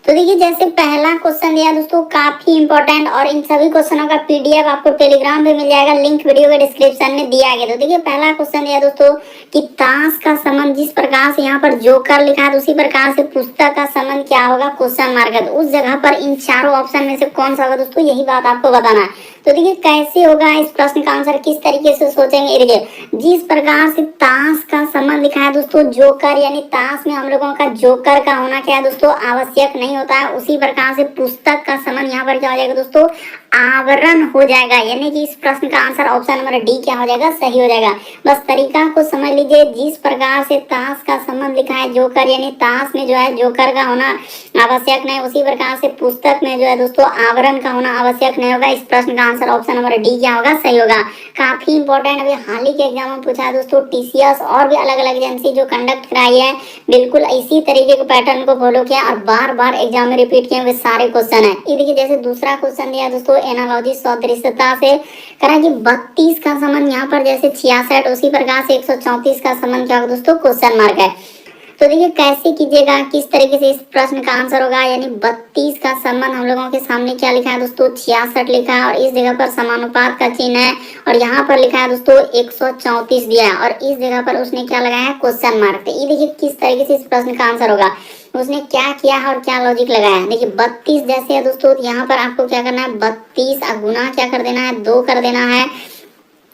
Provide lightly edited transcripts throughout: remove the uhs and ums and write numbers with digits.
तो देखिए जैसे पहला क्वेश्चन दिया दोस्तों काफी इंपॉर्टेंट, और इन सभी क्वेश्चनों का पीडीएफ आपको टेलीग्राम पे मिल जाएगा, लिंक वीडियो के डिस्क्रिप्शन में दिया गया। तो देखिए पहला क्वेश्चन दिया दोस्तों कि ताश का संबंध, जिस प्रकार से यहाँ पर जोकर लिखा है उसी प्रकार से पुस्तक का संबंध क्या होगा, क्वेश्चन मार्क है। तो उस जगह पर इन चारों ऑप्शन में से कौन सा होगा दोस्तों, यही बात आपको बताना है। तो देखिए कैसे होगा इस प्रश्न का आंसर, किस तरीके से सोचेंगे। देखिए जिस प्रकार से ताश का संबंध लिखा है दोस्तों जोकर, यानी ताश में हम लोगों का जोकर का होना क्या है दोस्तों, आवश्यक नहीं होता है। उसी प्रकार से पुस्तक का संबंध यहाँ पर क्या हो जाएगा दोस्तों, आवरण हो जाएगा, यानी कि इस प्रश्न का आंसर ऑप्शन नंबर डी क्या हो जाएगा, सही हो जाएगा। बस तरीका को समझ लीजिए, जिस प्रकार से ताश का संबंध लिखा है जोकर, यानी ताश में जो है जोकर का होना आवश्यक नहीं, उसी प्रकार से पुस्तक में जो है दोस्तों आवरण का होना आवश्यक नहीं होगा। इस प्रश्न का आंसर ऑप्शन नंबर डी क्या होगा, सही होगा। काफी इंपॉर्टेंट, अभी हाल ही के एग्जाम में पूछा है दोस्तों, टीसीएस और भी अलग अलग एजेंसी जो कंडक्ट कराई है, बिल्कुल इसी तरीके के पैटर्न को फॉलो किया और बार बार एग्जाम में रिपीट किए हुए सारे क्वेश्चन है। ये देखिए जैसे दूसरा क्वेश्चन दिया दोस्तों एनालॉजी सदृशता से करा कि 32 का संबंध यहाँ पर जैसे 66, उसी प्रकार से 134 का संबंध क्या होगा दोस्तों, क्वेश्चन मार्क है। तो देखिए कैसे कीजिएगा, किस तरीके से इस प्रश्न का आंसर होगा, यानी 32 का संबंध हम लोगों के सामने क्या लिखा है दोस्तों, 66 लिखा है और इस जगह पर समानुपात का चिन्ह है, और यहाँ पर लिखा है दोस्तों 134 दिया है और इस जगह पर उसने क्या लगाया है, क्वेश्चन मार्क। ये देखिए किस तरीके से इस प्रश्न का आंसर होगा, उसने क्या किया है और क्या लॉजिक लगाया है। देखिए 32 जैसे है दोस्तों, यहाँ पर आपको क्या करना है, 32 गुना क्या कर देना है, 2 कर देना है,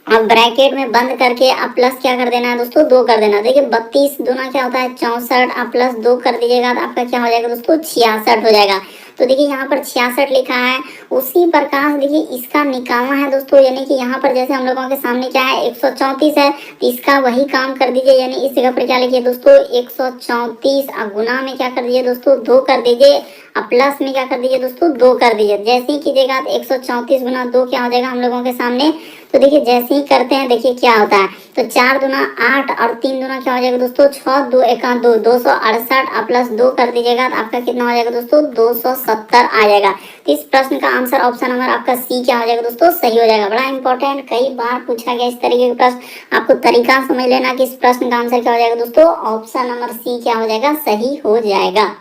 अब ब्रैकेट में बंद करके अब प्लस क्या कर देना है दोस्तों, 2 कर देना। देखिए 32 दूना क्या होता है 64, अब प्लस 2 कर दीजिएगा तो आपका क्या हो जाएगा दोस्तों, 66 हो जाएगा। तो देखिए यहाँ पर 66 लिखा है, उसी प्रकार देखिए इसका निकालना है दोस्तों, यानी कि यहाँ पर जैसे हम लोगों के सामने क्या है 134 है, तो इसका वही काम कर दीजिए, यानी इस जगह पर क्या लिखिए दोस्तों 134, अब गुना में क्या कर दीजिए दोस्तों 2 कर दीजिए, अब प्लस में क्या कर दीजिए दोस्तों 2 कर दीजिए। जैसे ही कीजिएगा तो 134 गुना 2 क्या हो जाएगा हम लोगों के सामने। तो देखिए जैसे ही करते हैं देखिए क्या होता है, तो 4 दूना 8 और 3 दूना क्या हो जाएगा दोस्तों 6, 2 एका 2, 268 और प्लस 2 कर दीजिएगा तो आपका कितना हो जाएगा दोस्तों 270 आ जाएगा। तो इस प्रश्न का आंसर ऑप्शन नंबर आपका सी क्या हो जाएगा दोस्तों, सही हो जाएगा। बड़ा इंपॉर्टेंट, कई बार पूछा गया इस तरीके का प्रश्न, आपको तरीका समझ लेना कि इस प्रश्न का आंसर क्या हो जाएगा दोस्तों, ऑप्शन नंबर सी क्या हो जाएगा, सही हो जाएगा।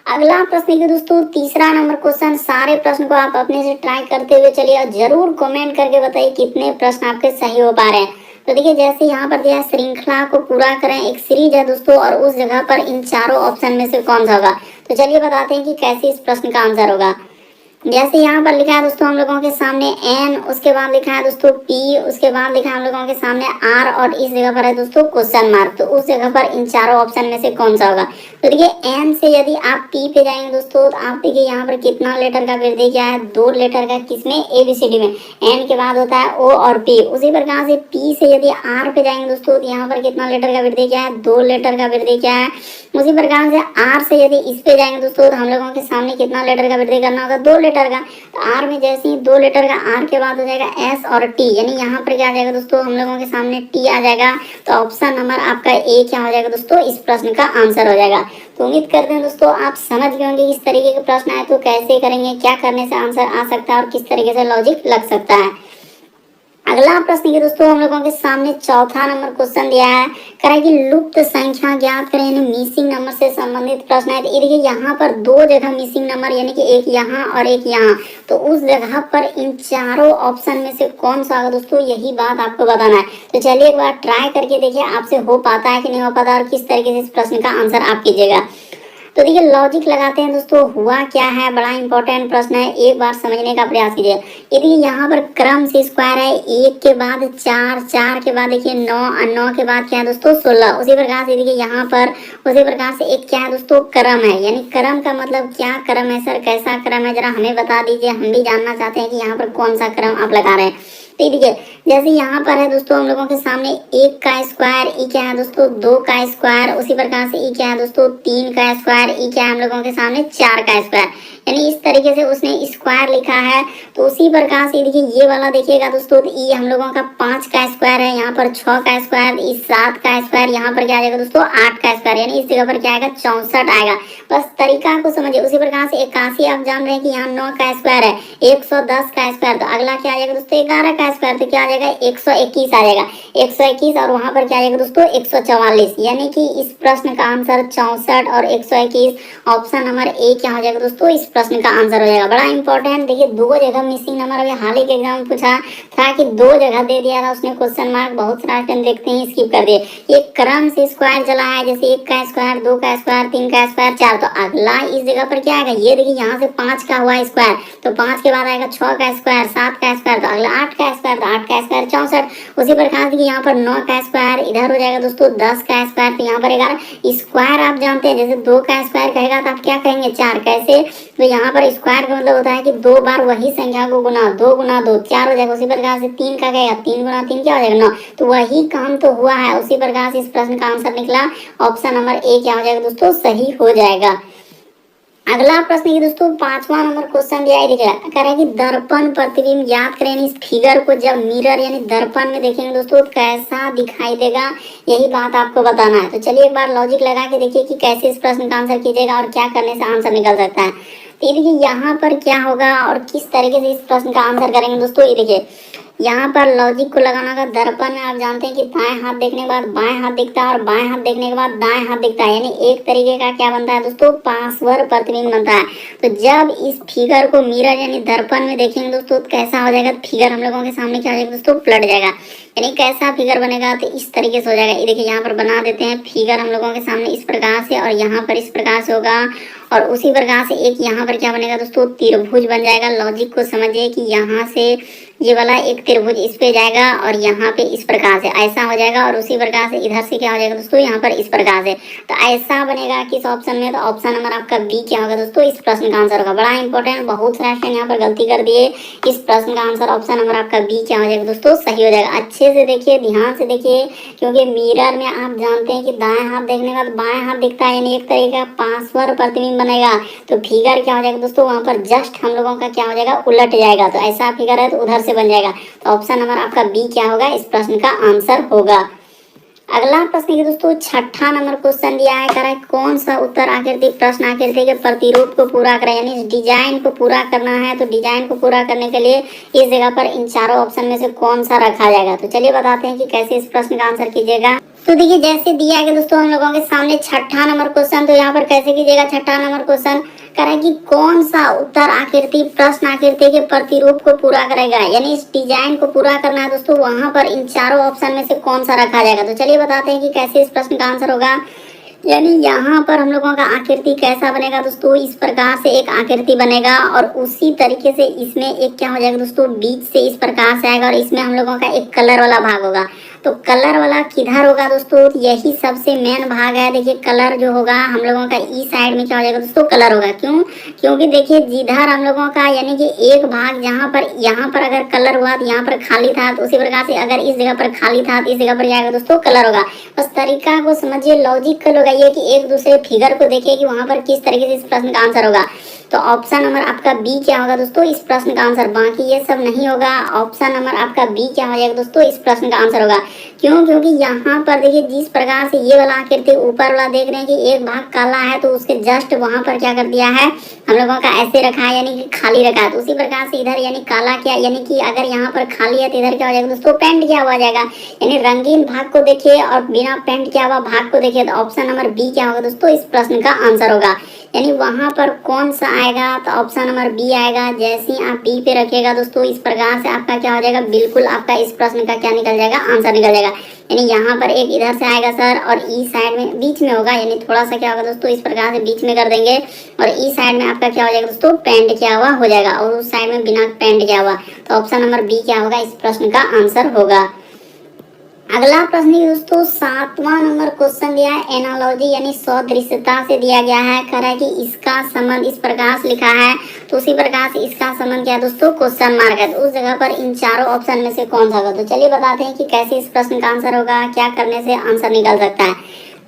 अगला प्रश्न है दोस्तों तीसरा नंबर क्वेश्चन। सारे प्रश्न को आप अपने से ट्राई करते हुए चलिए और जरूर कमेंट करके बताइए कितने प्रश्न आपके सही हो पा रहे हैं। तो देखिए जैसे यहाँ पर दिया श्रृंखला को पूरा करें, एक सीरीज है दोस्तों और उस जगह पर इन चारों ऑप्शन में से कौन सा होगा। तो चलिए बताते हैं कि कैसे इस प्रश्न का आंसर होगा। जैसे यहाँ पर लिखा है दोस्तों हम लोगों के सामने एन, उसके बाद लिखा है दोस्तों पी, उसके बाद लिखा है हम लोगों के सामने आर और इस जगह पर है दोस्तों क्वेश्चन मार्क। तो उस जगह पर इन चारों ऑप्शन में से कौन सा होगा। तो देखिए एन से यदि आप पी पे जाएंगे दोस्तों, तो आप देखिए यहाँ पर कितना लेटर का वृद्धि क्या है, 2 लेटर का, किसमें, एबीसीडी में। एन के बाद होता है ओ और पी। उसी प्रकार से पी से यदि आर पे जाएंगे दोस्तों, तो यहाँ पर कितना लेटर का वृद्धि क्या है, 2 लेटर का वृद्धि क्या है। उसी प्रकार से आर से यदि इस पे जाएंगे दोस्तों, तो हम लोगों के सामने कितना लेटर का वृद्धि करना होगा, 2 लेटर का। तो आर में जैसे ही 2 लेटर का, आर के बाद हो जाएगा एस और टी, यानी यहाँ पर क्या आ जाएगा दोस्तों, हम लोगों के सामने टी आ जाएगा। तो ऑप्शन नंबर आपका ए क्या हो जाएगा दोस्तों, इस प्रश्न का आंसर हो जाएगा। तो उम्मीद करते हैं दोस्तों आप समझ गए होंगे इस तरीके के प्रश्न आए तो कैसे करेंगे, क्या करने से आंसर आ सकता है और किस तरीके से लॉजिक लग सकता है। अगला प्रश्न है दोस्तों हम लोगों के सामने चौथा नंबर क्वेश्चन दिया है, करा कि लुप्त संख्या ज्ञात करें, यानी मिसिंग नंबर से संबंधित प्रश्न है। तो देखिए यहाँ पर 2 जगह मिसिंग नंबर, यानी कि एक यहाँ और एक यहाँ, तो उस जगह पर इन चारों ऑप्शन में से कौन सा होगा दोस्तों, यही बात आपको बताना है। तो चलिए एक बार ट्राई करके देखिए आपसे हो पाता है कि नहीं हो पाता और किस तरीके से इस प्रश्न का आंसर आप कीजिएगा। तो देखिए लॉजिक लगाते हैं दोस्तों, हुआ क्या है, बड़ा इंपॉर्टेंट प्रश्न है, एक बार समझने का प्रयास कीजिए। ये देखिए यहाँ पर क्रम से स्क्वायर है, 1 के बाद 4, 4 के बाद देखिए 9 और 9 के बाद क्या है दोस्तों 16। उसी प्रकार से देखिए यहाँ पर उसी प्रकार से एक क्या है दोस्तों क्रम है, यानी क्रम का मतलब क्या क्रम है सर, कैसा क्रम है, जरा हमें बता दीजिए, हम भी जानना चाहते हैं कि यहाँ पर कौन सा क्रम आप लगा रहे हैं। तो देखिए जैसे यहाँ पर है दोस्तों हम लोगों के सामने 1 का स्क्वायर, ई क्या है दोस्तों 2 का स्क्वायर, उसी प्रकार से ई क्या है दोस्तों 3 का स्क्वायर, ई क्या है हम लोगों के सामने 4 का स्क्वायर। यानी इस तरीके से उसने स्क्वायर लिखा है। तो उसी प्रकार से देखिए ये वाला देखिएगा दोस्तों, ये हम लोगों का 5 का स्क्वायर है, यहाँ पर 6 का स्क्वायर, इस 7 का स्क्वायर, यहाँ पर क्या आ जाएगा दोस्तों 8 का स्क्वायर, यानी इस जगह पर क्या आएगा 64 आएगा। बस तरीका को समझिए। उसी प्रकार से 81 आप जान रहे हैं कि यहाँ 9 का स्क्वायर है, 110 का स्क्वायर, तो अगला क्या आ जाएगा दोस्तों 11 का स्क्वायर, तो क्या आ जाएगा 121 आ जाएगा, 121 और वहां पर क्या आ जाएगा दोस्तों 144, यानी कि इस प्रश्न का आंसर 64 और 121, ऑप्शन नंबर ए क्या हो जाएगा दोस्तों इस प्रश्न का आंसर हो जाएगा। बड़ा इंपॉर्टेंट, देखिए 2 जगह मिसिंग नंबर अभी हाल ही के एग्जाम में पूछा था कि 2 जगह दे दिया था उसने क्वेश्चन मार्क, बहुत सारा टाइम देखते हैं स्किप कर दिए। ये क्रम से स्क्वायर चला है, जैसे 1 का स्क्वायर, 2 का स्क्वायर, 3 का स्क्वायर, 4, तो अगला इस जगह पर क्या आएगा, ये देखिए यहाँ से 5 का हुआ स्क्वायर, तो 5 के बाद आएगा 6 का स्क्वायर, 7 का स्क्वायर, तो अगला 8 का स्क्वायर, तो 8 का स्क्वायर 64। उसी प्रकार देखिए यहाँ पर 9 का स्क्वायर, इधर हो जाएगा दोस्तों 10 का स्क्वायर, तो यहाँ पर 11। स्क्वायर आप जानते हैं, जैसे 2 का स्क्वायर कहेगा तो आप क्या कहेंगे 4, कैसे, तो यहाँ पर स्क्वायर का मतलब होता है कि 2 बार वही संख्या को गुना, 2 गुना 2 4 हो जाएगा। उसी प्रकार से 3 का कहेगा, 3 गुना 3 क्या हो जाएगा 9, तो वही काम तो हुआ है। उसी प्रकार से इस प्रश्न का आंसर निकला ऑप्शन नंबर ए क्या हो जाएगा दोस्तों सही हो जाएगा। अगला प्रश्न है दोस्तों 5वां नंबर क्वेश्चन दिया है, देखिए कह रहा है कि दर्पण प्रतिबिंब याद करें, इस फिगर को जब मिरर यानी दर्पण में देखेंगे दोस्तों कैसा दिखाई देगा, यही बात आपको बताना है। तो चलिए एक बार लॉजिक लगा के देखिए कि कैसे इस प्रश्न का आंसर कीजिएगा और क्या करने से आंसर निकल सकता है। तो ये देखिए यहाँ पर क्या होगा और किस तरीके से इस प्रश्न का आंसर करेंगे दोस्तों। ये देखिए यहाँ पर लॉजिक को लगाना का, दर्पण में आप जानते हैं कि दाएं हाथ देखने के बाद बाएं हाथ दिखता है और बाएं हाथ देखने के बाद दाएं हाथ दिखता है, यानी एक तरीके का क्या बनता है दोस्तों पार्श्व प्रतिबिंब बनता है। तो जब इस फिगर को मिरर यानी दर्पण में देखेंगे दोस्तों तो कैसा हो जाएगा, फिगर हम लोगों के सामने क्या हो जाएगा दोस्तों पलट जाएगा, यानी कैसा फिगर बनेगा तो इस तरीके से हो जाएगा। ये देखिए यहाँ पर बना देते हैं फिगर हम लोगों के सामने इस प्रकार से, और यहाँ पर इस प्रकार से होगा, और उसी प्रकार से एक यहाँ पर क्या बनेगा दोस्तों त्रिभुज बन जाएगा। लॉजिक को समझिए कि यहाँ से ये वाला एक त्रिभुज इस पे जाएगा और यहाँ पे इस प्रकार से ऐसा हो जाएगा, और उसी प्रकार से इधर से क्या हो जाएगा दोस्तों यहाँ पर इस प्रकार से, तो ऐसा बनेगा किस ऑप्शन में, तो ऑप्शन नंबर आपका बी क्या होगा दोस्तों इस प्रश्न का आंसर होगा। बड़ा इंपॉर्टेंट, बहुत सारे स्टूडेंट यहाँ पर गलती कर दिए, इस प्रश्न का आंसर ऑप्शन नंबर आपका बी क्या हो जाएगा दोस्तों सही हो जाएगा। अच्छे से देखिए, ध्यान से देखिए, क्योंकि मिरर में आप जानते हैं कि दाएं हाथ देखने के बाद बाएं हाथ दिखता है, यानी एक तरीके का पार्श्व प्रतिबिंब बनेगा। तो फिगर क्या हो जाएगा दोस्तों वहां पर जस्ट हम लोगों का क्या हो जाएगा उलट जाएगा, तो ऐसा फिगर है तो उधर से बन जाएगा। तो ऑप्शन नंबर आपका बी क्या होगा इस प्रश्न का आंसर होगा। अगला प्रश्न है दोस्तों 6ठा नंबर क्वेश्चन दिया है, कह रहा है कौन सा उत्तर आकृति प्रश्न आकृति के प्रतिरूप को पूरा करे, यानी इस डिजाइन को पूरा करना है। तो डिजाइन को पूरा करने के लिए इस जगह पर इन चारों ऑप्शन में से कौन सा रखा जाएगा। तो चलिए बताते हैं कि कैसे इस प्रश्न का आंसर कीजिएगा। तो देखिए जैसे दिया है दोस्तों हम लोगों के सामने 6ठा नंबर क्वेश्चन, तो यहाँ पर कैसे कीजिएगा 6ठा नंबर क्वेश्चन कह रहा है कि कौन सा उत्तर आकृति प्रश्न आकृति के प्रतिरूप को पूरा करेगा, यानी इस डिजाइन को पूरा करना है दोस्तों, वहां पर इन चारों ऑप्शन में से कौन सा रखा जाएगा। तो चलिए बताते हैं कि कैसे इस प्रश्न का आंसर होगा। यानी यहाँ पर हम लोगों का आकृति कैसा बनेगा दोस्तों, इस प्रकार से एक आकृति बनेगा, और उसी तरीके से इसमें एक क्या हो जाएगा दोस्तों बीच से इस प्रकार से आएगा, और इसमें हम लोगों का एक कलर वाला भाग होगा। तो कलर वाला किधर होगा दोस्तों, यही सबसे मेन भाग है। देखिए कलर जो होगा हम लोगों का ई साइड में क्या हो जाएगा दोस्तों कलर होगा, क्यों, क्योंकि देखिए जिधर हम लोगों का यानी कि एक भाग यहाँ पर अगर कलर हुआ तो यहाँ पर खाली था, तो उसी प्रकार से अगर इस जगह पर खाली था तो इस जगह पर जाएगा दोस्तों कलर होगा। बस तरीका को समझिए, लॉजिकल होगा ये कि एक दूसरे फिगर को देखिए कि वहां पर किस तरीके से इस प्रश्न का आंसर होगा। तो ऑप्शन नंबर आपका बी क्या होगा दोस्तों इस प्रश्न का आंसर, बाकी ये सब नहीं होगा। ऑप्शन नंबर आपका बी क्या हो जाएगा दोस्तों इस प्रश्न का आंसर होगा। क्यों, क्योंकि यहाँ पर देखिए जिस प्रकार से ये वाला आकृति ऊपर वाला देख रहे हैं कि एक भाग काला है, तो उसके जस्ट वहां पर क्या कर दिया है हम लोगों का ऐसे रखा है, यानी कि खाली रखा है। तो उसी प्रकार से इधर यानी काला क्या, यानी कि अगर यहाँ पर खाली है तो इधर क्या हो जाएगा दोस्तों पेंट किया हुआ जाएगा, यानी रंगीन भाग को देखिए और बिना पेंट किया हुआ भाग को देखिए। तो ऑप्शन नंबर बी क्या होगा दोस्तों इस प्रश्न का आंसर होगा। यानी वहां पर कौन सा आएगा, तो ऑप्शन नंबर बी आएगा। जैसे ही आप बी पे रखिएगा दोस्तों इस प्रकार से आपका क्या हो जाएगा, बिल्कुल आपका इस प्रश्न का क्या निकल जाएगा आंसर निकल जाएगा। यानी यहाँ पर एक इधर से आएगा सर, और ई साइड में बीच में होगा, यानी थोड़ा सा क्या होगा दोस्तों इस प्रकार से बीच में कर देंगे, और ई साइड में आपका क्या हो जाएगा दोस्तों पेंट किया हुआ हो जाएगा, और उस साइड में बिना पेंट किया हुआ। तो ऑप्शन नंबर बी क्या होगा इस प्रश्न का आंसर होगा। अगला प्रश्न दोस्तों 7वां नंबर क्वेश्चन दिया है, एनालॉजी यानी सदृश्यता से दिया गया है। कह रहा है कि इसका संबंध इस प्रकार से लिखा है, तो उसी प्रकार से इसका संबंध क्या है दोस्तों क्वेश्चन मार्क है। तो उस जगह पर इन चारों ऑप्शन में से कौन सा होगा। तो चलिए बताते हैं कि कैसे इस प्रश्न का आंसर होगा, क्या करने से आंसर निकल सकता है।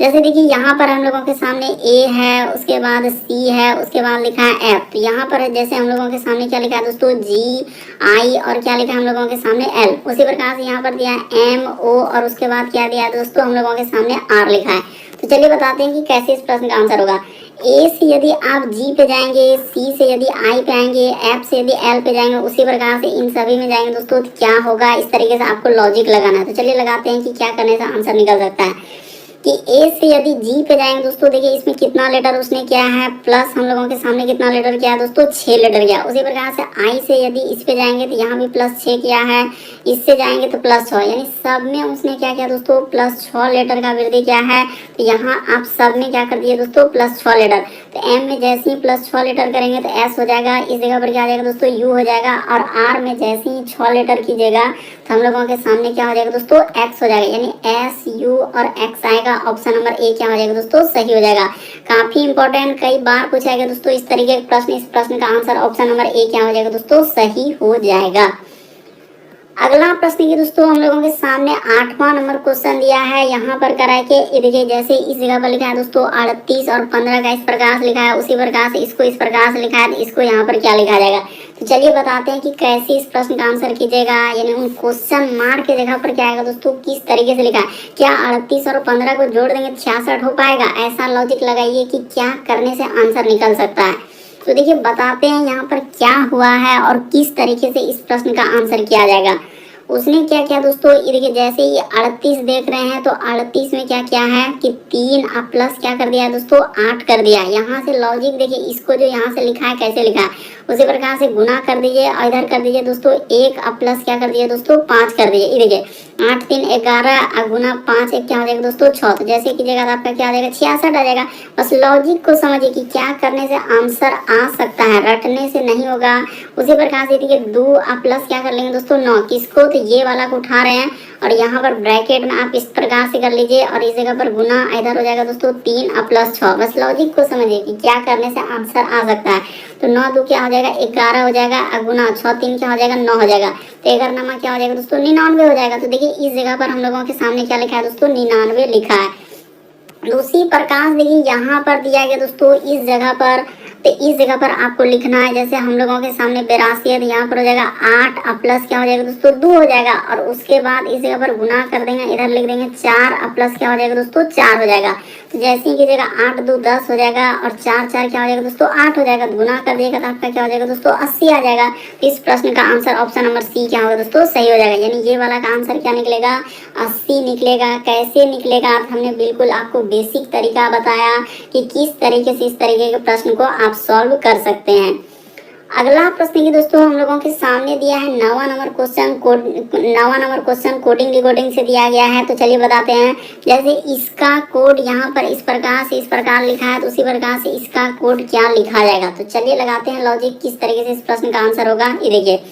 जैसे देखिए यहाँ पर हम लोगों के सामने ए है, उसके बाद सी है, उसके बाद लिखा है एफ। तो यहाँ पर जैसे हम लोगों के सामने क्या लिखा है दोस्तों, जी आई, और क्या लिखा है हम लोगों के सामने एल। उसी प्रकार से यहाँ पर दिया है एम ओ, और उसके बाद क्या दिया है दोस्तों, हम लोगों के सामने आर लिखा है। तो चलिए बताते हैं कि कैसे इस प्रश्न का आंसर होगा। ए से यदि आप जी पे जाएंगे, सी से यदि आई पे आएंगे, एफ से यदि एल पे जाएंगे, उसी प्रकार से इन सभी में जाएंगे दोस्तों, तो क्या होगा, इस तरीके से आपको लॉजिक लगाना है। तो चलिए लगाते हैं कि क्या करने से आंसर निकल सकता है। कि ए से यदि जी पे जाएंगे दोस्तों, देखिए इसमें कितना लेटर उसने किया है, प्लस हम लोगों के सामने कितना लेटर किया है दोस्तों, 6 लेटर किया। उसी प्रकार से आई से यदि इस पे जाएंगे तो यहाँ भी +6 किया है, इससे जाएंगे तो +6, यानी सब में उसने क्या किया दोस्तों, +6 लेटर का वृद्धि किया है। तो यहाँ आप सब में क्या कर दिए दोस्तों, +6 लेटर। तो एम में जैसे ही +6 लेटर करेंगे तो एस हो जाएगा, इस जगह पर क्या आ जाएगा दोस्तों, यू हो जाएगा, और आर में जैसे ही 6 लेटर कीजिएगा तो हम लोगों के सामने क्या हो जाएगा दोस्तों, एक्स हो जाएगा, यानी एस यू और एक्स आएगा। ऑप्शन नंबर ए क्या हो जाएगा दोस्तों, सही हो जाएगा। काफी इंपॉर्टेंट, कई बार पूछा गया दोस्तों इस तरीके का प्रश्न। इस प्रश्न का आंसर ऑप्शन नंबर ए क्या हो जाएगा दोस्तों, सही हो जाएगा। अगला प्रश्न की दोस्तों हम लोगों के सामने 8वां नंबर क्वेश्चन दिया है। यहाँ पर करा के देखिए, जैसे इस जगह पर लिखा है दोस्तों 38 और 15 का इस प्रकार से लिखा है, उसी प्रकार से इसको इस प्रकार से लिखा है, तो इसको यहाँ पर क्या लिखा जाएगा। तो चलिए बताते हैं कि कैसे इस प्रश्न का आंसर कीजिएगा, यानी उन क्वेश्चन मार्क के जगह पर क्या आएगा दोस्तों, किस तरीके से लिखा है। क्या 38 और 15 को जोड़ देंगे तो 66 हो पाएगा, ऐसा लॉजिक लगाइए कि क्या करने से आंसर निकल सकता है। तो देखिए बताते हैं यहाँ पर क्या हुआ है और किस तरीके से इस प्रश्न का आंसर किया जाएगा। उसने क्या किया दोस्तों, ये देखिए जैसे ये 38 देख रहे हैं, तो 38 में क्या क्या है कि 3 अब प्लस क्या कर दिया दोस्तों, 8 कर दिया। यहाँ से लॉजिक देखिए, इसको जो यहाँ से लिखा है कैसे लिखा है, उसी प्रकार से गुना कर दीजिए और इधर कर दीजिए दोस्तों 1 अब प्लस क्या कर दिए दोस्तों, 5 कर दीजिए। ये देखिए 8 3 11 गुना 5 1 क्या हो जाएगा दोस्तों, 6। तो जैसे कीजिएगा तो आपका क्या आ जाएगा, 66 आ जाएगा। बस लॉजिक को समझिए कि क्या करने से आंसर आ सकता है, रटने से नहीं होगा। उसी प्रकार से देखिए 2 अब प्लस क्या कर लेंगे दोस्तों, 9। किसको, तो ये वाला को उठा रहे हैं और यहाँ पर ब्रैकेट में आप इस प्रकार से कर लीजिए और इस जगह पर गुना, इधर हो जाएगा दोस्तों 3 अब प्लस 6। बस लॉजिक को समझिए कि क्या करने से आंसर आ सकता है। तो 9 2 क्या हो जाएगा, 11 हो जाएगा, गुना 6 3 क्या हो जाएगा, 9 हो जाएगा। तो 11 नामा क्या हो जाएगा दोस्तों, 99 हो जाएगा। तो देखिए इस जगह पर हम लोगों के सामने क्या लिखा है दोस्तों, 99 लिखा है। उसी प्रकार देखिए यहाँ पर दिया गया दोस्तों इस जगह पर, तो इस जगह पर आपको लिखना है, जैसे हम लोगों के सामने 82 है तो यहाँ पर हो जाएगा 8 अब प्लस क्या हो जाएगा दोस्तों, 2 हो जाएगा। और उसके बाद इस जगह पर गुना कर देंगे, इधर लिख देंगे 4 अब प्लस क्या हो जाएगा दोस्तों, 4 हो जाएगा। तो जैसे ही कीजिएगा 8 2 10 हो जाएगा और 4 4 क्या हो जाएगा दोस्तों, 8 हो जाएगा। तो गुना कर दिएगा तो आपका क्या हो जाएगा दोस्तों, 80 आ जाएगा। तो इस प्रश्न का आंसर ऑप्शन नंबर सी क्या होगा दोस्तों, सही हो जाएगा। यानी ये वाला का आंसर क्या निकलेगा, 80 निकलेगा। कैसे निकलेगा, हमने बिल्कुल आपको बेसिक तरीका बताया कि किस तरीके से इस तरीके के प्रश्न को आप सॉल्व कर सकते हैं। अगला प्रश्न की दोस्तों हम लोगों के सामने दिया है 9वां नंबर क्वेश्चन कोडिंग डिकोडिंग से दिया गया है। तो चलिए बताते हैं, जैसे इसका कोड यहाँ पर इस प्रकार से इस प्रकार लिखा है, तो उसी प्रकार से इसका कोड क्या लिखा जाएगा। तो चलिए लगाते हैं लॉजिक, किस तरीके से इस प्रश्न का आंसर होगा। ये देखिए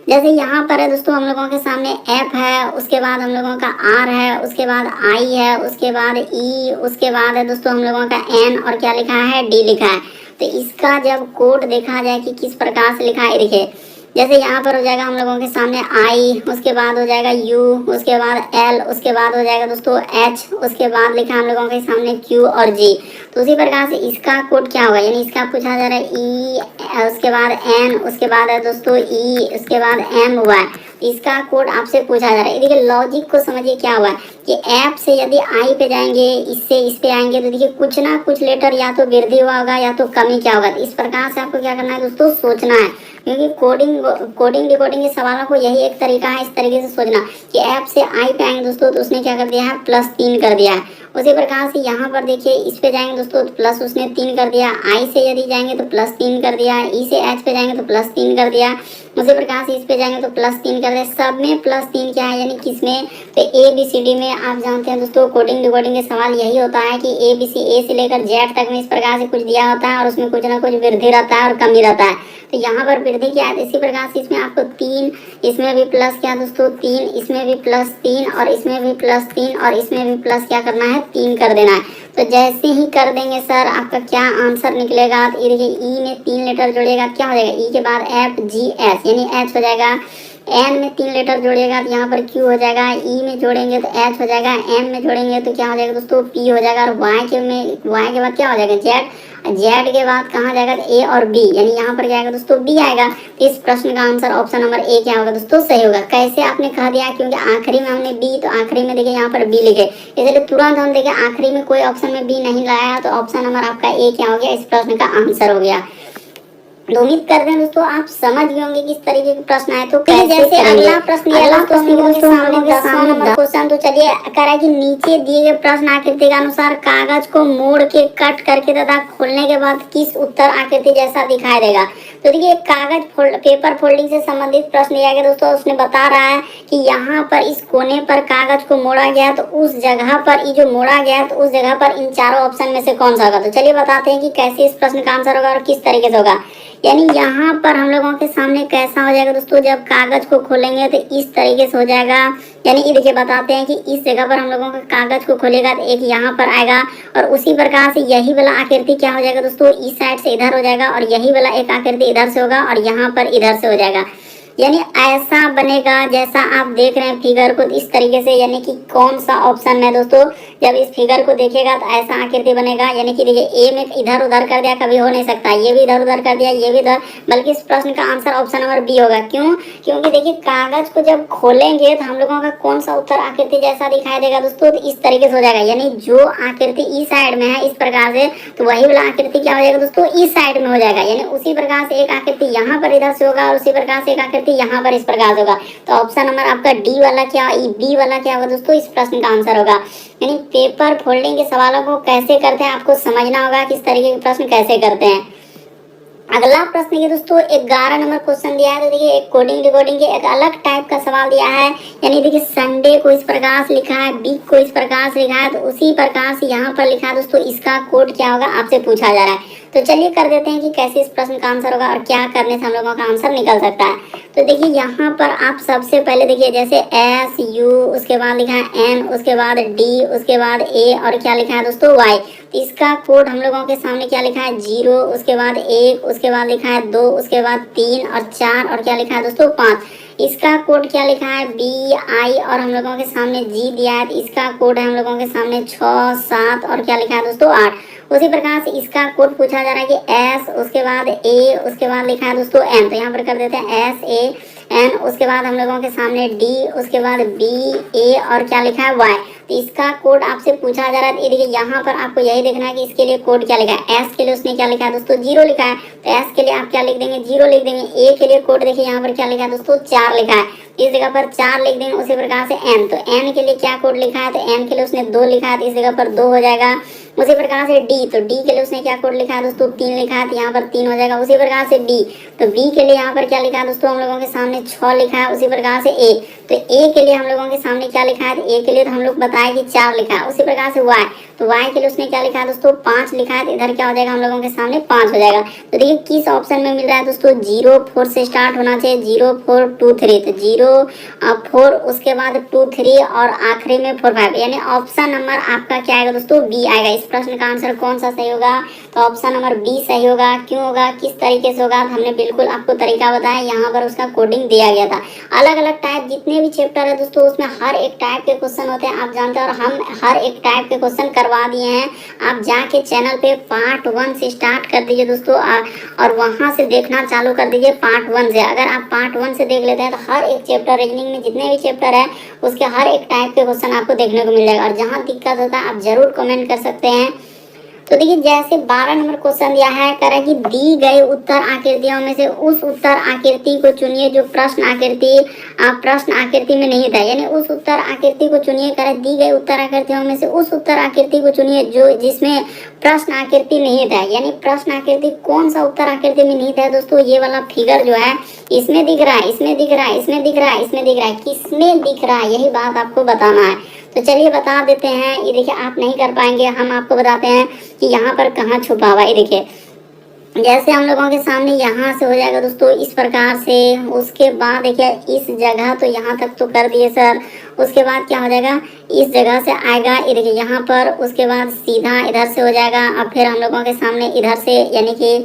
जैसे यहाँ पर है दोस्तों हम लोगों के सामने एफ है, उसके बाद हम लोगों का आर है, उसके बाद आई है, उसके बाद ई, उसके बाद है दोस्तों हम लोगों का एन, और क्या लिखा है, डी लिखा है। तो इसका जब कोड देखा जाए कि किस प्रकार से लिखा है, देखिए जैसे यहाँ पर हो जाएगा हम लोगों के सामने आई, उसके बाद हो जाएगा यू, उसके बाद एल, उसके बाद हो जाएगा दोस्तों एच, उसके बाद लिखा हम लोगों के सामने क्यू और जी। तो उसी प्रकार से इसका कोड क्या होगा, यानी इसका पूछा जा रहा है ई, उसके बाद एन, उसके बाद है दोस्तों ई, उसके बाद एम हुआ है। इसका कोड आपसे पूछा जा रहा है। देखिए लॉजिक को समझिए क्या हुआ कि ऐप से यदि आई पे जाएंगे, इससे इस पे आएंगे, तो देखिए कुछ ना कुछ लेटर या तो वृद्धि हुआ होगा या तो कमी क्या होगा। इस प्रकार से आपको क्या करना है दोस्तों, सोचना है, क्योंकि कोडिंग डिकोडिंग के सवालों को यही एक तरीका है, इस तरीके से सोचना कि ऐप से आई पे आएंगे दोस्तों, तो उसने क्या कर दिया है, +3 कर दिया है। उसी प्रकार से यहाँ पर देखिए इस पे जाएंगे दोस्तों, तो प्लस उसने 3 कर दिया। आई से यदि जाएंगे तो +3 कर दिया। ई से एच पे जाएंगे तो +3 कर दिया। उसी प्रकार से इस पे जाएंगे तो +3 कर दिया। सब में +3 क्या है, यानी किसमें, तो ABCD में आप जानते हैं दोस्तों कोडिंग डिकोडिंग के सवाल यही होता है कि ABC A से लेकर Z तक में इस प्रकार से कुछ दिया होता है और उसमें कुछ ना कुछ वृद्धि रहता है और कमी रहता है। तो यहाँ पर वृद्धि क्या है, इसी प्रकार से इसमें आपको 3, इसमें भी प्लस क्या दोस्तों 3, इसमें भी +3 और इसमें भी +3 और इसमें भी प्लस क्या करना है, 3 कर देना है। तो जैसे ही कर देंगे सर आपका क्या आंसर निकलेगा, तो ये देखिए ई में 3 लेटर जोड़िएगा, क्या हो जाएगा, ई के बाद F G S यानी H हो जाएगा। एन में 3 लेटर जोड़िएगा तो यहाँ पर क्यू हो जाएगा, ई में जोड़ेंगे तो एच हो जाएगा, एम में जोड़ेंगे तो क्या हो जाएगा दोस्तों पी हो जाएगा, और वाई के बाद क्या हो जाएगा जेड, जेड के बाद कहाँ जाएगा तो ए और बी, यानी यहाँ पर क्या आएगा दोस्तों बी आएगा। तो इस प्रश्न का आंसर ऑप्शन नंबर ए क्या होगा दोस्तों सही होगा। कैसे आपने कह दिया, क्योंकि आखिरी में हमने बी तो आखिरी में देखिए यहाँ पर बी लिखे, इसलिए तुरंत हम देखे आखिरी में कोई ऑप्शन में बी नहीं लाया, तो ऑप्शन नंबर आपका ए क्या हो गया, इस प्रश्न का आंसर हो गया। तो उम्मीद करते हैं दोस्तों आप समझ गए होंगे किस तरीके के प्रश्न आए। तो जैसे अगला प्रश्न क्वेश्चन, तो चलिए करा कि नीचे दिए गए प्रश्न आकृति के अनुसार कागज को मोड़ के कट करके तथा खोलने के बाद किस उत्तर आकृति जैसा दिखाई देगा। तो देखिए कागज पेपर फोल्डिंग से संबंधित प्रश्न दिया गया दोस्तों, उसने बता रहा है कि यहाँ पर इस कोने पर कागज को मोड़ा गया, तो उस जगह पर ये जो मोड़ा गया तो उस जगह पर इन चारों ऑप्शन में से कौन सा होगा। तो चलिए बताते हैं कि कैसे इस प्रश्न का आंसर होगा और किस तरीके से होगा। यानी यहाँ पर हम लोगों के सामने कैसा हो जाएगा दोस्तों, जब कागज को खोलेंगे तो इस तरीके से हो जाएगा। यानी ये देखिए बताते हैं कि इस जगह पर हम लोगों का कागज को खोलेगा तो एक यहाँ पर आएगा, और उसी प्रकार से यही वाला आकृति क्या हो जाएगा दोस्तों इस साइड से इधर हो जाएगा, और यही वाला एक आकृति इधर से होगा और यहाँ पर इधर से हो जाएगा। यानी ऐसा बनेगा जैसा आप देख रहे हैं फिगर को इस तरीके से। यानी कि कौन सा ऑप्शन है दोस्तों, जब इस फिगर को देखेगा तो ऐसा आकृति बनेगा। यानी कि देखिए ए में इधर उधर कर दिया, कभी हो नहीं सकता, ये भी इधर उधर कर दिया, ये भी इधर, बल्कि इस प्रश्न का आंसर ऑप्शन नंबर बी होगा। क्यों, क्योंकि देखिए कागज को जब खोलेंगे तो हम लोगों का कौन सा उत्तर आकृति जैसा दिखाई देगा दोस्तों, तो इस तरीके से हो जाएगा। यानी जो आकृति इस साइड में है इस प्रकार से, तो वही वाला आकृति क्या हो जाएगा दोस्तों इस साइड में हो जाएगा। यानी उसी प्रकार से एक आकृति यहाँ पर इधर से होगा और उसी प्रकार से एक आकृति यहाँ पर इस प्रकार से होगा। तो ऑप्शन नंबर आपका डी वाला क्या, बी वाला क्या होगा दोस्तों इस प्रश्न का आंसर होगा। यानी पेपर फोल्डिंग के सवालों को कैसे करते हैं आपको समझना होगा, किस तरीके के प्रश्न कैसे करते हैं। अगला प्रश्न ये दोस्तों 11 नंबर क्वेश्चन दिया है। तो देखिए एक कोडिंग रिकॉर्डिंग के एक अलग टाइप का सवाल दिया है। यानी देखिए संडे को इस प्रकार से लिखा है, वीक को इस प्रकार से लिखा है, तो उसी प्रकार से यहाँ पर लिखा है दोस्तों, इसका कोड क्या होगा आपसे पूछा जा रहा है। तो चलिए कर देते हैं कि कैसे इस प्रश्न का आंसर होगा और क्या करने से हम लोगों का आंसर निकल सकता है। तो देखिए यहाँ पर आप सबसे पहले देखिए जैसे एस यू, उसके बाद लिखा है एन, उसके बाद डी, उसके बाद ए, और क्या लिखा है दोस्तों वाई। तो इसका कोड हम लोगों के सामने क्या लिखा है 0, उसके बाद 1, उसके बाद लिखा है 2, उसके बाद 3 और 4, और क्या लिखा है दोस्तों 5। इसका कोड क्या लिखा है बी आई, और हम लोगों के सामने जी दिया है, तो इसका कोड है हम लोगों के सामने 6, 7, और क्या लिखा है दोस्तों 8। उसी प्रकार से इसका कोड पूछा जा रहा है कि एस, उसके बाद ए, उसके बाद लिखा है दोस्तों एन। तो यहाँ पर कर देते हैं एस ए एन, उसके बाद हम लोगों के सामने डी, उसके बाद बी ए, और क्या लिखा है वाई। तो इसका कोड आपसे पूछा जा रहा है। देखिए यहाँ पर आपको यही देखना है कि इसके लिए कोड क्या लिखा है। एस के लिए उसने क्या लिखा है दोस्तों 0 लिखा है, तो एस के लिए आप क्या लिख देंगे 0 लिख देंगे। ए के लिए कोड देखिए यहाँ पर क्या लिखा है दोस्तों 4 लिखा है, इस जगह पर 4 लिख देंगे। उसी प्रकार से एन, तो एन के लिए क्या कोड लिखा है, तो एन के लिए उसने 2 लिखा है, तो इस जगह पर 2 हो जाएगा। उसी प्रकार से डी, तो डी के लिए उसने क्या कोड लिखा है दोस्तों 3 लिखा है, तो यहाँ पर 3 हो जाएगा। उसी प्रकार से बी, तो बी के लिए यहाँ पर क्या लिखा है दोस्तों हम लोगों के सामने 6 लिखा है। उसी प्रकार से ए, तो ए के लिए हम लोगों के सामने क्या लिखा है, तो ए के लिए तो हम लोग बताए कि 4 लिखा है। उसी प्रकार से वाई, तो वाई के लिए उसने क्या लिखा है दोस्तों 5 लिखा है, तो इधर क्या हो जाएगा हम लोगों के सामने 5 हो जाएगा। तो देखिए किस ऑप्शन में मिल रहा है दोस्तों 0 4 से स्टार्ट होना चाहिए, 0 4 2 3, तो 0 4, उसके बाद 2 3, और आखिरी में 4 5। यानी ऑप्शन नंबर आपका क्या आएगा दोस्तों बी आएगा। इस प्रश्न का आंसर कौन सा सही होगा, तो ऑप्शन नंबर बी सही होगा। क्यों होगा, किस तरीके से होगा, हमने बिल्कुल आपको तरीका बताया, यहाँ पर उसका कोडिंग दिया गया था। अलग अलग टाइप जितने भी चैप्टर है दोस्तों उसमें हर एक टाइप के क्वेश्चन होते हैं, आप जानते हैं, और हम हर एक टाइप के क्वेश्चन करवा दिए हैं। आप जाके चैनल पे पार्ट 1 से स्टार्ट कर दीजिए दोस्तों, और वहाँ से देखना चालू कर दीजिए पार्ट 1 से। अगर आप पार्ट 1 से देख लेते हैं तो हर एक चैप्टर, रीजनिंग में जितने भी चैप्टर है उसके हर एक टाइप के क्वेश्चन आपको देखने को मिल जाएगा। और जहाँ दिक्कत होता है आप जरूर कमेंट कर सकते हैं। तो देखिए जैसे 12 नंबर क्वेश्चन दिया है, कह रहा है कि दी गई उत्तर आकृतियों में से उस उत्तर आकृति को चुनिए जो प्रश्न आकृति में नहीं था। यानी उस उत्तर आकृति को चुनिए, कह रहा है दी गई उत्तर आकृतियों में से उस उत्तर आकृति को चुनिए जो जिसमें प्रश्न आकृति नहीं था। यानी प्रश्न आकृति कौन सा उत्तर आकृति में नहीं था दोस्तों, ये वाला फिगर जो है इसमें दिख रहा है, इसमें दिख रहा है, इसमें दिख रहा है, इसमें दिख रहा है, किसमें दिख रहा है, यही बात आपको बताना है। तो चलिए बता देते हैं। ये देखिए आप नहीं कर पाएंगे, हम आपको बताते हैं कि यहाँ पर कहाँ छुपा हुआ है। ये देखिए जैसे हम लोगों के सामने यहाँ से हो जाएगा दोस्तों इस प्रकार से, उसके बाद देखिए इस जगह तो यहाँ तक तो कर दिए सर, उसके बाद क्या हो जाएगा इस जगह से आएगा, ये देखिए यहाँ पर, उसके बाद सीधा इधर से हो जाएगा। अब फिर हम लोगों के सामने इधर से, यानी कि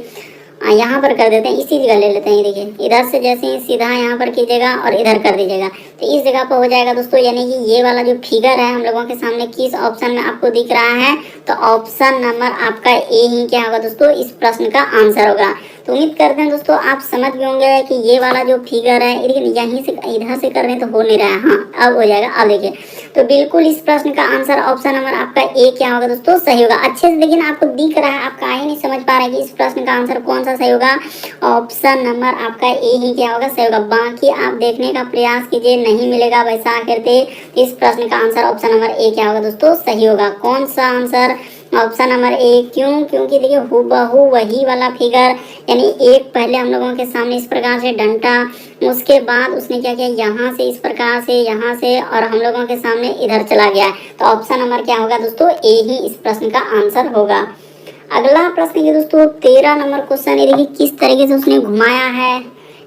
यहाँ पर कर देते हैं, इसी जगह ले लेते हैं। देखिए इधर से जैसे ही सीधा यहाँ पर कीजिएगा और इधर कर दीजिएगा तो इस जगह पर हो जाएगा दोस्तों। यानी कि ये वाला जो फिगर है हम लोगों के सामने किस ऑप्शन में आपको दिख रहा है, तो ऑप्शन नंबर आपका ए ही क्या होगा दोस्तों, इस प्रश्न का आंसर होगा। तो उम्मीद करते हैं दोस्तों आप समझ गए होंगे कि ये वाला जो फिगर है, लेकिन यहीं से इधर से कर रहे हैं तो हो नहीं रहा है। हाँ अब हो जाएगा। अब देखिए तो बिल्कुल इस प्रश्न का आंसर ऑप्शन नंबर आपका ए क्या होगा दोस्तों, सही होगा। अच्छे से लेकिन आपको दिख रहा है, आप काहे नहीं समझ पा रहे हैं कि इस प्रश्न का आंसर कौन सा सही होगा। ऑप्शन नंबर आपका ए ही क्या होगा, सही होगा। बाकी आप देखने का प्रयास कीजिए, नहीं मिलेगा वैसा करते। इस प्रश्न का आंसर ऑप्शन नंबर ए क्या होगा दोस्तों, सही होगा। कौन सा आंसर, ऑप्शन नंबर ए। क्यों? क्योंकि देखिए हूबहू वही वाला फिगर, यानी एक पहले हम लोगों के सामने इस प्रकार से डंटा, उसके बाद उसने क्या किया, यहाँ से इस प्रकार से, यहाँ से, और हम लोगों के सामने इधर चला गया। तो ऑप्शन नंबर क्या होगा दोस्तों, ए ही इस प्रश्न का आंसर होगा। अगला प्रश्न है दोस्तों 13 नंबर क्वेश्चन है। देखिए किस तरीके से उसने घुमाया है।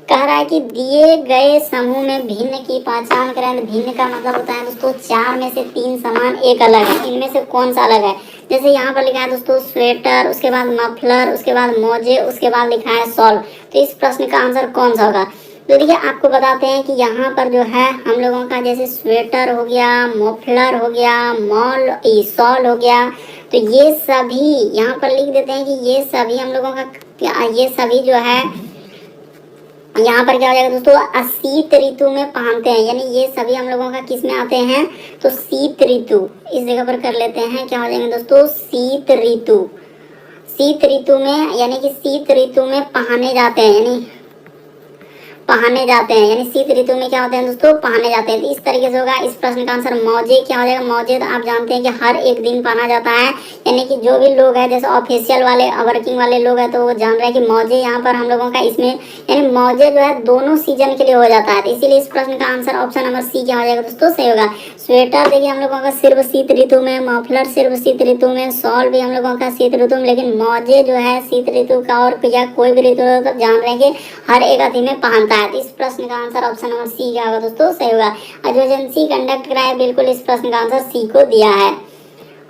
कह रहा है कि दिए गए समूह में भिन्न की पहचान करें। भिन्न का मतलब होता है दोस्तों 4 में से 3 समान, एक अलग है। इनमें से कौन सा अलग है। जैसे यहाँ पर लिखा है दोस्तों स्वेटर, उसके बाद मफलर, उसके बाद मोजे, उसके बाद लिखा है शॉल। तो इस प्रश्न का आंसर कौन सा होगा। तो देखिए आपको बताते हैं कि यहाँ पर जो है हम लोगों का जैसे स्वेटर हो गया, मफलर हो गया, शॉल हो गया, तो ये सभी यहाँ पर लिख देते हैं कि ये सभी हम लोगों का, ये सभी जो है यहाँ पर क्या हो जाएगा दोस्तों, शीत ऋतु में पहनते हैं। यानी ये सभी हम लोगों का किस में आते हैं, तो शीत ऋतु। इस जगह पर कर लेते हैं, क्या हो जाएंगे दोस्तों, शीत ऋतु। शीत ऋतु में, यानी कि शीत ऋतु में पहने जाते हैं, यानी पहने जाते हैं, यानी शीत ऋतु में क्या होते हैं दोस्तों, पहने जाते हैं। तो इस तरीके से होगा। इस प्रश्न का आंसर मौजे क्या हो जाएगा। मौजे तो आप जानते हैं कि हर एक दिन पहना जाता है, यानी कि जो भी लोग हैं जैसे ऑफिशियल वाले, वर्किंग वाले लोग हैं, तो वो जान रहे हैं कि मौजे यहाँ पर हम लोगों का इसमें, यानी मौजे जो है दोनों सीजन के लिए हो जाता है। इसीलिए इस प्रश्न का आंसर ऑप्शन नंबर सी क्या हो जाएगा दोस्तों, सही होगा। स्वेटर देखिए हम लोगों का सिर्फ शीत ऋतु में, मफलर सिर्फ शीत ऋतु में, शॉल भी हम लोगों का शीत ऋतु में, लेकिन मौजे जो है शीत ऋतु का और या कोई भी ऋतु तो जान रहे हैं कि हर एक अति में पहनता है। इस प्रश्न का आंसर ऑप्शन नंबर सी क्या होगा दोस्तों, सही होगा। और जो एजेंसी कंडक्ट कराए बिल्कुल इस प्रश्न का आंसर सी को दिया है।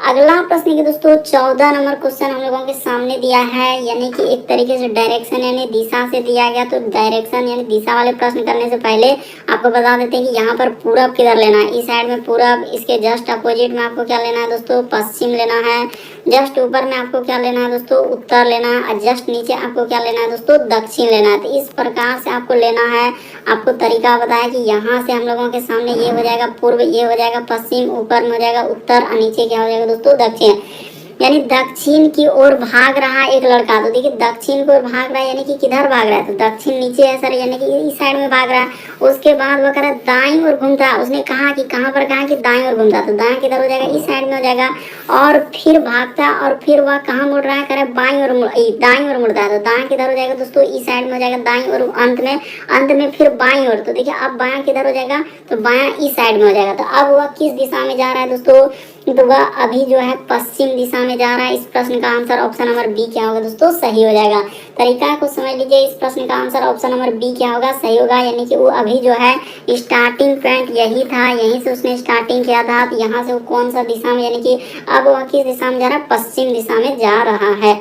अगला प्रश्न की दोस्तों 14 नंबर क्वेश्चन हम लोगों के सामने दिया है, यानी कि एक तरीके से डायरेक्शन यानी दिशा से दिया गया। तो डायरेक्शन यानी दिशा वाले प्रश्न करने से पहले आपको बता देते हैं कि यहाँ पर पूरब किधर लेना है। इस साइड में पूरब, इसके जस्ट अपोजिट में आपको क्या लेना है दोस्तों, पश्चिम लेना है। जस्ट ऊपर में आपको क्या लेना है दोस्तों, उत्तर लेना है। और जस्ट नीचे आपको क्या लेना है दोस्तों, दक्षिण लेना है। तो इस प्रकार से आपको लेना है। आपको तरीका बताया कि यहाँ से हम लोगों के सामने ये हो जाएगा पूर्व, ये हो जाएगा पश्चिम, ऊपर में हो जाएगा उत्तर, और नीचे क्या हो जाएगा दोस्तों, दक्षिण। यानी दक्षिण की ओर भाग रहा एक लड़का। तो देखिए दक्षिण की ओर भाग रहा है, यानी कि किधर भाग रहा है, तो दक्षिण नीचे है सर, यानी कि इस साइड में भाग रहा है। उसके बाद वो कह रहा है दाईं ओर घूमता है। उसने कहा कि कहाँ पर, कहा कि दाईं ओर घूमता, तो दाएं किधर हो जाएगा, इस साइड में हो जाएगा। और फिर भागता है, और फिर वह कहाँ मुड़ रहा है, कह रहा है बाईं ओर, दाईं ओर मुड़ता है। तो दाएं किधर हो जाएगा दोस्तों, इस साइड में हो जाएगा दाईं ओर, अंत में फिर बाईं ओर। तो देखिए अब बायां किधर हो जाएगा, तो बायां इस साइड में हो जाएगा। तो अब वह किस दिशा में जा रहा है दोस्तों, तो वह अभी जो है पश्चिम दिशा में जा रहा है। इस प्रश्न का आंसर ऑप्शन नंबर बी क्या होगा दोस्तों, सही हो जाएगा। तरीका को समझ लीजिए। इस प्रश्न का आंसर ऑप्शन नंबर बी क्या होगा, सही होगा। यानी कि वो अभी जो है स्टार्टिंग पॉइंट यही था, यहीं से उसने स्टार्टिंग किया था। तो यहाँ से वो कौन सा दिशा में, यानी कि अब वह किस दिशा में जा रहा है, पश्चिम दिशा में जा रहा है।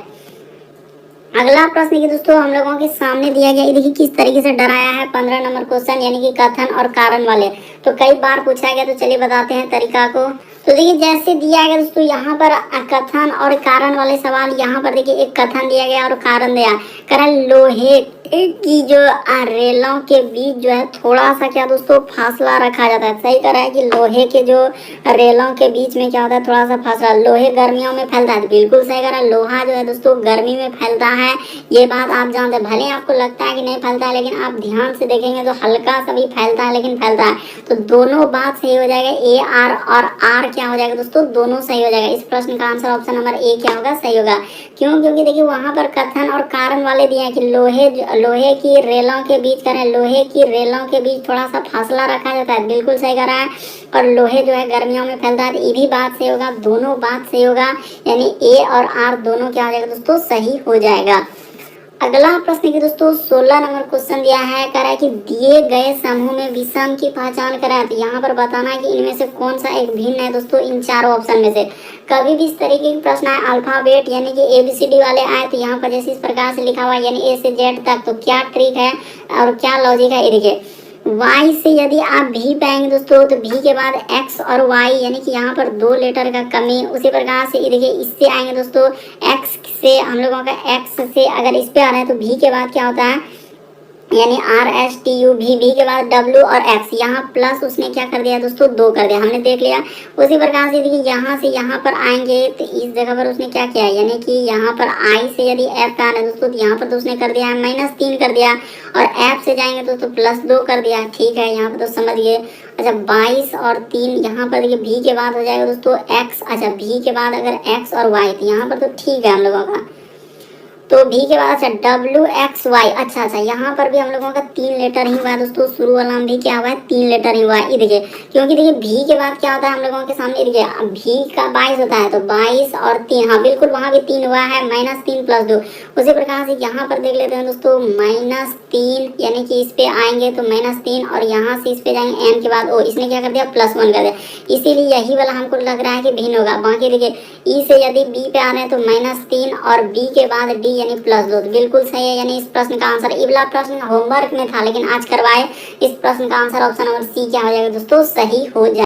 अगला प्रश्न की दोस्तों हम लोगों के सामने दिया गया, देखिए किस तरीके से डराया है। 15 नंबर क्वेश्चन, यानी कि कथन और कारण वाले। तो कई बार पूछा गया, तो चलिए बताते हैं तरीका को। तो देखिए जैसे दिया गया दोस्तों यहाँ पर कथन और कारण वाले सवाल। यहाँ पर देखिए एक कथन दिया गया और कारण दिया। कारण लोहे की जो रेलों के बीच जो है थोड़ा सा क्या दोस्तों फासला रखा जाता है। सही कह रहा है कि लोहे के जो रेलों के बीच में क्या होता है, थोड़ा सा फासला। लोहे गर्मियों में फैलता है, बिल्कुल सही कह रहा है। लोहा जो है दोस्तों गर्मी में फैलता है, ये बात आप जानते हैं। भले आपको लगता है कि नहीं फैलता है, लेकिन आप ध्यान से देखेंगे तो हल्का सा भी फैलता है, लेकिन फैलता है। तो दोनों बात सही हो जाएगा। ए आर और आर क्या हो जाएगा दोस्तों, दोनों सही हो जाएगा। इस प्रश्न का आंसर ऑप्शन नंबर ए क्या होगा, सही होगा। क्यों, क्योंकि देखिए वहां पर कथन और कारण वाले दिए हैं कि लोहे की रेलों के बीच करें, लोहे की रेलों के बीच थोड़ा सा फासला रखा जाता है, बिल्कुल सही कर रहा है। और लोहे जो है गर्मियों में फैलता है, ये भी बात सही होगा। दोनों बात सही होगा, यानी ए और आर दोनों क्या हो जाएगा दोस्तों, सही हो जाएगा। अगला प्रश्न की दोस्तों 16 नंबर क्वेश्चन दिया है। कह रहा है कि दिए गए समूह में विषम की पहचान करें। तो यहाँ पर बताना है कि इनमें से कौन सा एक भिन्न है दोस्तों, इन चारों ऑप्शन में से। कभी भी इस तरीके के प्रश्न आए अल्फाबेट यानी कि ABCD वाले आए तो यहाँ पर जैसे इस प्रकार से लिखा हुआ है यानी A से Z तक, तो क्या ट्रिक है और क्या लॉजिक है ये देखिए। Y से यदि आप भी पे आएंगे दोस्तों तो भी के बाद X और Y यानी कि यहाँ पर 2 लेटर का कमी। उसी प्रकार से ये देखिए इससे आएंगे दोस्तों X से हम लोगों का X से अगर इस पे आ रहे हैं तो भी के बाद क्या होता है यानी RSTU भी के बाद W और X, यहाँ प्लस उसने क्या कर दिया दोस्तों 2 कर दिया, हमने देख लिया। उसी प्रकार से देखिए यहाँ से यहाँ पर आएंगे तो इस जगह पर उसने क्या किया यानी कि यहाँ पर I से यदि F का आ रहा है दोस्तों तो यहाँ पर तो उसने कर दिया है -3 कर दिया, और F से जाएंगे दोस्तों +2 कर दिया। ठीक है, यहाँ पर तो समझ गए। अच्छा 22 और 3 यहाँ पर देखिए भी के बाद हो जाएगा दोस्तों X। अच्छा भी के बाद अगर X और Y तो यहाँ पर तो ठीक है हम लोगों का, तो भी के बाद अच्छा WXY। अच्छा यहाँ पर भी हम लोगों का 3 लेटर ही हुआ है दोस्तों, शुरू वाला भी क्या हुआ है 3 लेटर ही हुआ है। ये देखिए क्योंकि देखिए भी के बाद क्या होता है हम लोगों के सामने, देखिए भी का 22 होता है तो 22 और 3, हाँ बिल्कुल वहाँ भी 3 हुआ है, -3 + 2। उसी प्रकार से यहाँ पर देख लेते हैं दोस्तों -3 यानी कि इस पे आएंगे तो -3 और यहाँ से इस पे जाएंगे n के बाद ओ, इसने क्या कर दिया +1 कर दिया, इसीलिए यही वाला हमको लग रहा है कि भिन्न होगा। बाकी देखिए ई से यदि बी पे आ रहे हैं तो -3 और बी के बाद डी यानी +2, तो बिल्कुल सही है। यानी इस प्रश्न का आंसर, ये वाला प्रश्न होमवर्क में था लेकिन आज करवाए, इस प्रश्न का आंसर ऑप्शन नंबर सी क्या हो जाएगा दोस्तों, सही हो जाएगा।